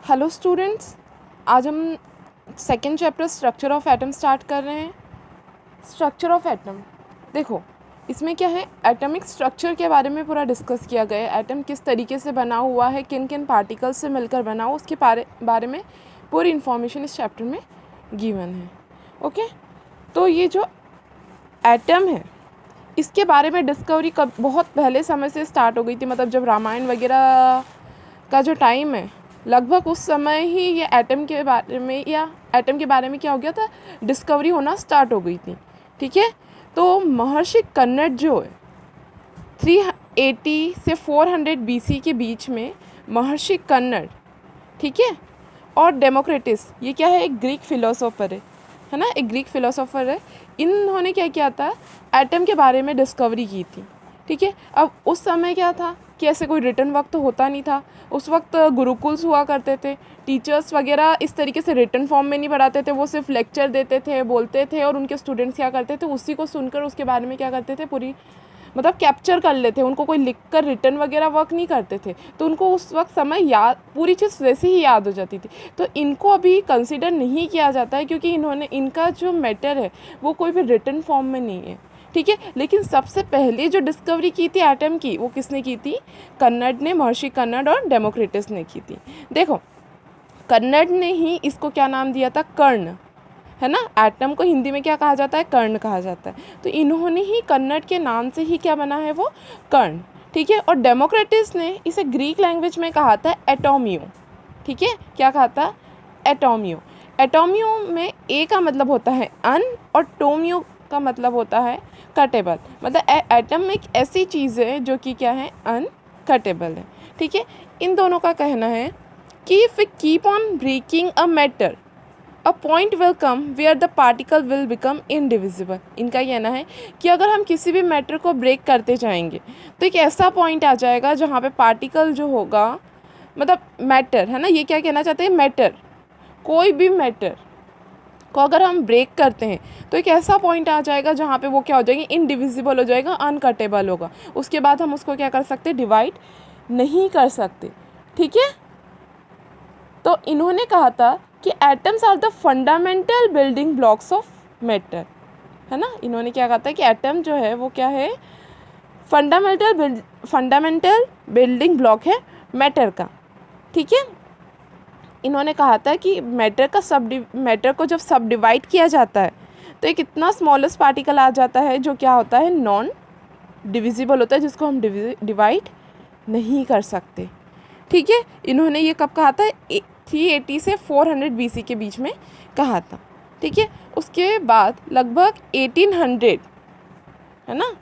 Hello students, आज हम second chapter structure of atom start कर रहे हैं। स्ट्रक्चर ऑफ एटम, देखो इसमें क्या है, एटॉमिक स्ट्रक्चर के बारे में पूरा डिस्कस किया गया है। एटम किस तरीके से बना हुआ है, किन किन पार्टिकल्स से मिलकर बना हुआ, उसके बारे में पूरी इन्फॉर्मेशन इस चैप्टर में गिवन है। ओके, तो ये जो एटम है इसके बारे में डिस्कवरी कब बहुत पहले समय से स्टार्ट हो गई थी, मतलब जब रामायण वगैरह का जो टाइम है लगभग उस समय ही ये एटम के बारे में क्या हो गया था, डिस्कवरी होना स्टार्ट हो गई थी। ठीक है, तो महर्षि कन्नड जो है 380 से 400 BC के बीच में महर्षि कन्नड, ठीक है, और डेमोक्रेटिस, ये क्या है, एक ग्रीक फिलोसोफर है ना, एक ग्रीक फिलोसोफर है। इन्होंने क्या किया था, एटम के बारे में डिस्कवरी की थी। ठीक है, अब उस समय क्या था कि ऐसे कोई रिटन वर्क तो होता नहीं था। उस वक्त गुरुकुल्स हुआ करते थे, टीचर्स वगैरह इस तरीके से रिटन फॉर्म में नहीं पढ़ाते थे, वो सिर्फ लेक्चर देते थे, बोलते थे, और उनके स्टूडेंट्स क्या करते थे, उसी को सुनकर उसके बारे में क्या करते थे, पूरी मतलब कैप्चर कर लेते। उनको कोई लिख कर रिटन वगैरह वर्क नहीं करते थे, तो उनको उस वक्त समय याद, पूरी चीज़ वैसे ही याद हो जाती थी। तो इनको अभी कंसिडर नहीं किया जाता है क्योंकि इनका जो मैटर है वो कोई भी रिटन फॉर्म में नहीं है। ठीक है, लेकिन सबसे पहले जो डिस्कवरी की थी एटम की, वो किसने की थी, कन्नड ने, महर्षि कन्नड और डेमोक्रेटस ने की थी। देखो कन्नड ने ही इसको क्या नाम दिया था, कर्ण, है ना। एटम को हिंदी में क्या कहा जाता है, कर्ण कहा जाता है। तो इन्होंने ही कन्नड के नाम से ही क्या बना है, वो कर्ण। ठीक है, और डेमोक्रेटिस ने इसे ग्रीक लैंग्वेज में कहा था एटोमियो। ठीक है, क्या कहा था, एटोमियो। एटोमियो में ए का मतलब होता है अन और टोमियो का मतलब होता है कटेबल। मतलब एटम एक ऐसी चीज़ है जो कि क्या है, अनकटेबल है। ठीक है, इन दोनों का कहना है कि if we keep on breaking a matter, a point will come where the particle will become indivisible. इनका कहना है कि अगर हम किसी भी मैटर को ब्रेक करते जाएंगे तो एक ऐसा पॉइंट आ जाएगा जहाँ पे पार्टिकल जो होगा, मतलब मैटर है ना, ये क्या कहना चाहते हैं, मैटर, कोई भी मैटर को अगर हम ब्रेक करते हैं तो एक ऐसा पॉइंट आ जाएगा जहाँ पे वो क्या हो जाएगी, इनडिविजिबल हो जाएगा, अनकटेबल होगा। उसके बाद हम उसको क्या कर सकते, डिवाइड नहीं कर सकते। ठीक है, तो इन्होंने कहा था कि atoms are the fundamental building blocks of matter, है ना। इन्होंने क्या कहा था कि एटम जो है वो क्या है, फंडामेंटल बिल्डिंग ब्लॉक है मैटर का। ठीक है, इन्होंने कहा था कि मैटर को जब सब डिवाइड किया जाता है तो एक इतना स्मॉलेस्ट पार्टिकल आ जाता है जो क्या होता है, नॉन डिविजिबल होता है, जिसको हम डिवाइड नहीं कर सकते। ठीक है, इन्होंने ये कब कहा था, 380 से 400 BC के बीच में कहा था। ठीक है, उसके बाद लगभग 1800, है ना,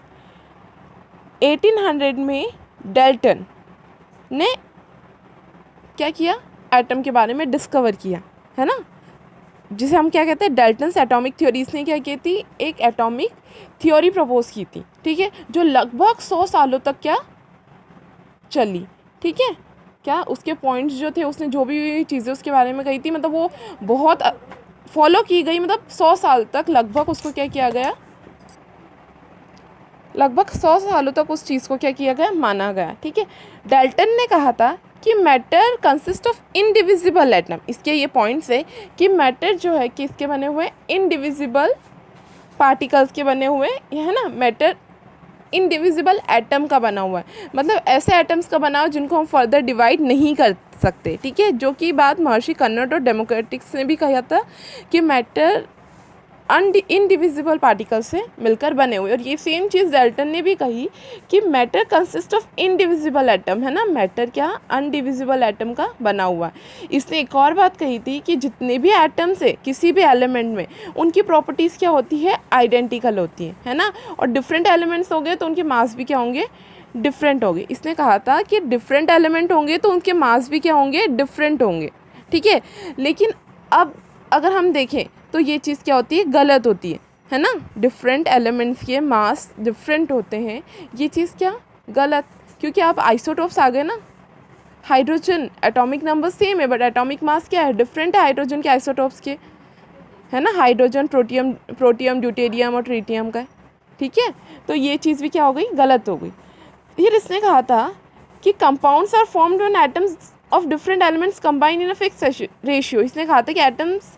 1800 में डाल्टन ने क्या किया, एटम के बारे में डिस्कवर किया, है ना, जिसे हम क्या कहते हैं, डाल्टन्स एटॉमिक थ्योरी। इसने क्या की थी, एक एटॉमिक थ्योरी प्रपोज की थी। ठीक है, जो लगभग 100 सालों तक क्या चली। ठीक है, क्या उसके पॉइंट्स जो थे, उसने जो भी चीज़ें उसके बारे में कही थी, मतलब वो बहुत फॉलो की गई, मतलब 100 साल तक लगभग उसको क्या किया गया, लगभग 100 सालों तक उस चीज़ को क्या किया गया, माना गया। ठीक है, डाल्टन ने कहा था कि matter consist of indivisible atom. इसके ये पॉइंट्स है कि मैटर जो है कि इसके बने हुए इनडिविजिबल पार्टिकल्स के बने हुए, है ना, मैटर इनडिविजिबल एटम का बना हुआ है, मतलब ऐसे एटम्स का बना हो जिनको हम फर्दर डिवाइड नहीं कर सकते। ठीक है, जो कि बात महर्षि कन्नड और डेमोक्रेटिक्स ने भी कहा था कि मैटर इनडिविजिबल पार्टिकल से मिलकर बने हुए। और ये सेम चीज़ डाल्टन ने भी कही कि matter consist of indivisible atom, है ना, मैटर क्या, अनडिविजिबल एटम का बना हुआ है। इसने एक और बात कही थी कि जितने भी एटम्स है किसी भी एलिमेंट में, उनकी प्रॉपर्टीज़ क्या होती है, आइडेंटिकल होती है ना, और डिफरेंट एलिमेंट्स हो गए तो उनके मास भी क्या होंगे, डिफरेंट होंगे। इसने कहा था कि डिफरेंट एलिमेंट होंगे तो उनके मास भी क्या होंगे, डिफरेंट होंगे। ठीक है, लेकिन अब अगर हम देखें तो ये चीज़ क्या होती है, गलत होती है ना, डिफरेंट एलिमेंट्स के मास डिफरेंट होते हैं, ये चीज़ क्या गलत, क्योंकि आप आइसोटोप्स आ गए ना, हाइड्रोजन एटॉमिक नंबर सेम है बट एटॉमिक मास क्या है, डिफरेंट है हाइड्रोजन के आइसोटोप्स के, है ना, हाइड्रोजन प्रोटियम ड्यूटेरियम और ट्रिटियम का। ठीक है, तो ये चीज़ भी क्या हो गई, गलत हो गई। फिर इसने कहा था कि compounds are formed when atoms of different elements combine in a fix ratio. इसने कहा था कि एटम्स,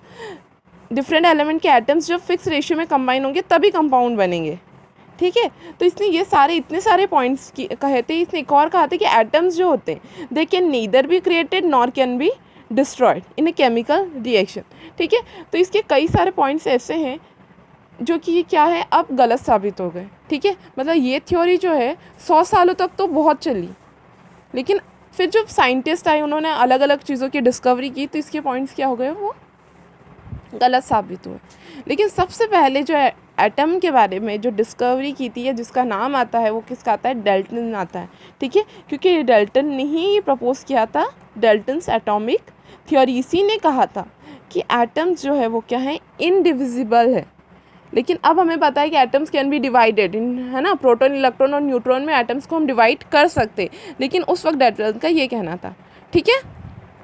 डिफरेंट एलिमेंट के एटम्स जब फिक्स रेशियो में कंबाइन होंगे तभी कंपाउंड बनेंगे, ठीक है। तो इसने ये सारे इतने सारे पॉइंट्स कहे थे। इसने एक और कहा था कि एटम्स जो होते हैं they can neither be created nor can be destroyed in a chemical reaction, ठीक है। तो इसके कई सारे पॉइंट्स ऐसे हैं जो कि क्या है, अब गलत साबित हो गए, ठीक है। मतलब ये थ्योरी जो है 100 सालों तक तो बहुत चली, लेकिन फिर जब साइंटिस्ट आए उन्होंने अलग अलग चीज़ों की डिस्कवरी की तो इसके पॉइंट्स क्या हो गए, वो गलत साबित हुए। लेकिन सबसे पहले जो एटम के बारे में जो डिस्कवरी की थी या जिसका नाम आता है वो किसका आता है, डाल्टन आता है, ठीक है। क्योंकि डाल्टन ने ही प्रपोज किया था डाल्टन्स एटॉमिक थ्योरी। इसी ने कहा था कि एटम्स जो है वो क्या है, इनडिविजिबल है। लेकिन अब हमें पता है कि atoms can be divided in, है ना, प्रोटॉन, इलेक्ट्रॉन और न्यूट्रॉन में एटम्स को हम डिवाइड कर सकते, लेकिन उस वक्त डाल्टन का ये कहना था, ठीक है।